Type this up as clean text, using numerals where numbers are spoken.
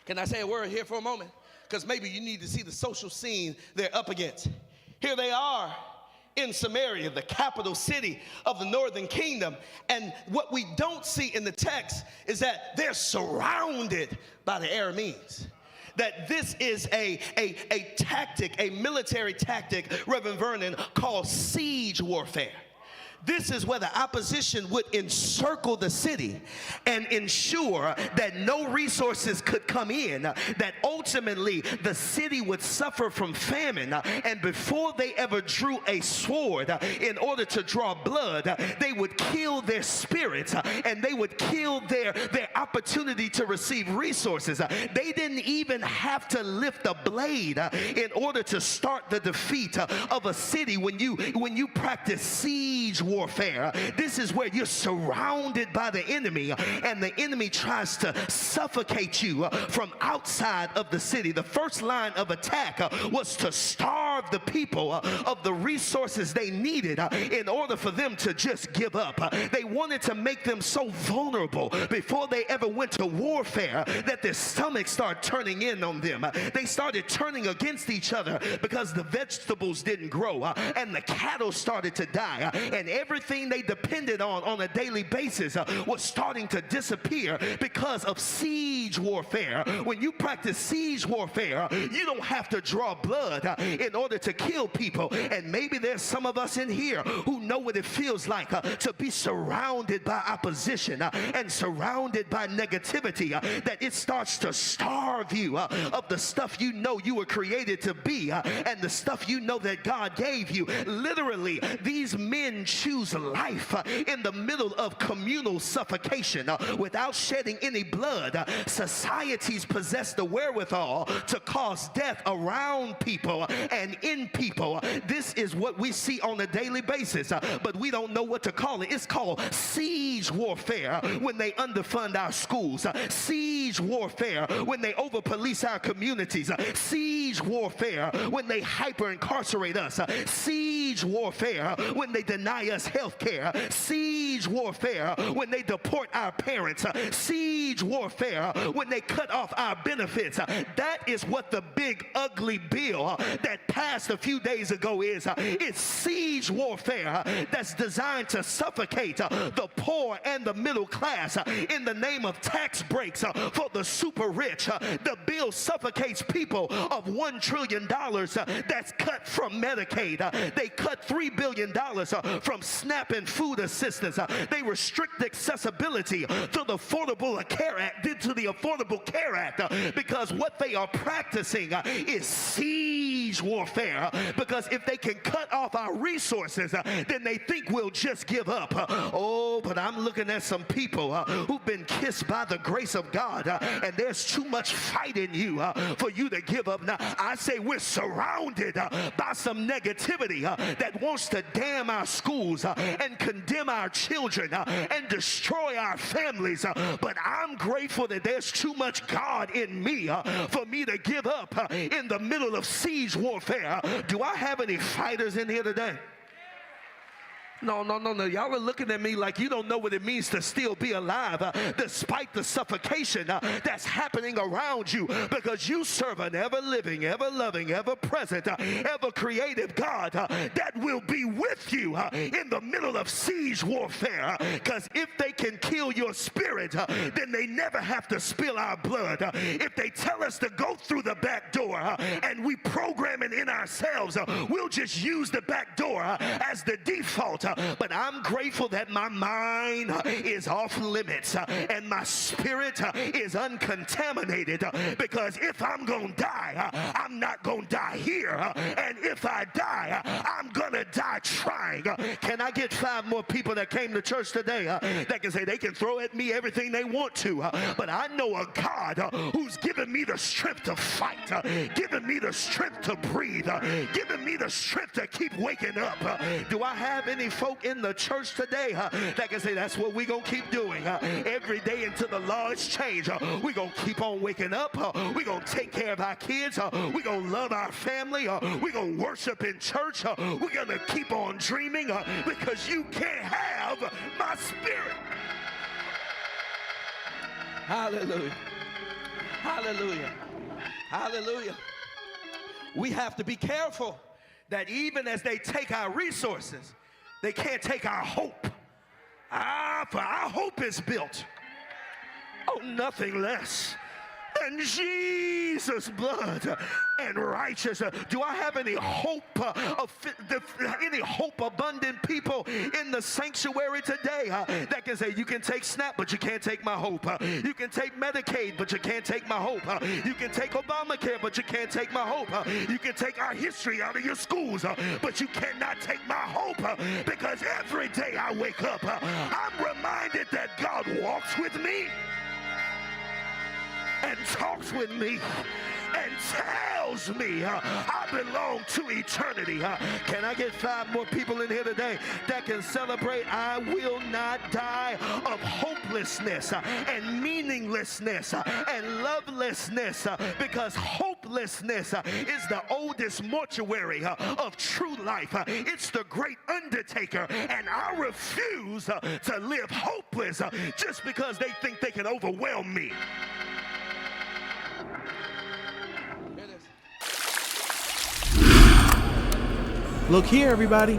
Can I say a word here for a moment? Because maybe you need to see the social scene they're up against. Here they are in Samaria, the capital city of the northern kingdom. And what we don't see in the text is that they're surrounded by the Arameans. That this is a tactic, a military tactic, Reverend Vernon, called siege warfare. This is where the opposition would encircle the city and ensure that no resources could come in, that ultimately the city would suffer from famine. And before they ever drew a sword in order to draw blood, they would kill their spirits and they would kill their opportunity to receive resources. They didn't even have to lift a blade in order to start the defeat of a city. When you practice siege warfare, this is where you're surrounded by the enemy and the enemy tries to suffocate you from outside of the city. The first line of attack was to starve the people of the resources they needed in order for them to just give up. They wanted to make them so vulnerable before they ever went to warfare that their stomachs started turning in on them. They started turning against each other because the vegetables didn't grow and the cattle started to die, and everything they depended on a daily basis was starting to disappear because of siege warfare. When you practice siege warfare, you don't have to draw blood in order to kill people. And maybe there's some of us in here who know what it feels like to be surrounded by opposition and surrounded by negativity, that it starts to starve you of the stuff you know you were created to be and the stuff you know that God gave you. Literally, these men choose life in the middle of communal suffocation without shedding any blood. Societies possess the wherewithal to cause death around people and in people. This is what we see on a daily basis, but we don't know what to call it. It's called siege warfare when they underfund our schools, siege warfare when they over-police our communities, siege warfare when they hyper-incarcerate us, siege warfare when they deny us health care, siege warfare when they deport our parents, siege warfare when they cut off our benefits. That is what the big ugly bill that passed a few days ago is. It's siege warfare that's designed to suffocate the poor and the middle class in the name of tax breaks for the super rich. The bill suffocates people of $1 trillion that's cut from Medicaid. They cut $3 billion from SNAP and food assistance. They restrict accessibility to the Affordable Care Act, because what they are practicing is siege warfare. Because if they can cut off our resources, then they think we'll just give up. Oh, but I'm looking at some people who've been kissed by the grace of God, and there's too much fight in you for you to give up. Now, I say we're surrounded by some negativity that wants to damn our schools and condemn our children and destroy our families. But I'm grateful that there's too much God in me for me to give up in the middle of siege warfare. Do I have any fighters in here today? No. Y'all are looking at me like you don't know what it means to still be alive despite the suffocation that's happening around you, because you serve an ever-living, ever-loving, ever-present, ever-creative God that will be with you in the middle of siege warfare. Because if they can kill your spirit, then they never have to spill our blood. If they tell us to go through the back door and we program it in ourselves, we'll just use the back door as the default. But I'm grateful that my mind is off limits and my spirit is uncontaminated, because if I'm gonna die, I'm not gonna die here, and if I die, I'm gonna die trying. Can I get 5 more people that came to church today that can say they can throw at me everything they want to, but I know a God who's given me the strength to fight, given me the strength to breathe, given me the strength to keep waking up. Do I have any folk in the church today that can say that's what we're going to keep doing every day until the laws change? We're going to keep on waking up. We're going to take care of our kids. We're going to love our family. We're going to worship in church. We're going to keep on dreaming because you can't have my spirit. Hallelujah. Hallelujah. Hallelujah. We have to be careful that even as they take our resources, they can't take our hope. For our hope is built on nothing less than Jesus' blood and righteousness. Do I have any hope abundant people in the sanctuary today that can say, you can take SNAP, but you can't take my hope. You can take Medicaid, but you can't take my hope. You can take Obamacare, but you can't take my hope. You can take our history out of your schools, but you cannot take my hope, because every day I wake up, I'm reminded that God walks with me and talks with me and tells me I belong to eternity. Can I get 5 more people in here today that can celebrate I will not die of hopelessness and meaninglessness and lovelessness, because hopelessness is the oldest mortuary of true life. It's the great undertaker, and I refuse to live hopeless just because they think they can overwhelm me. Look here, everybody.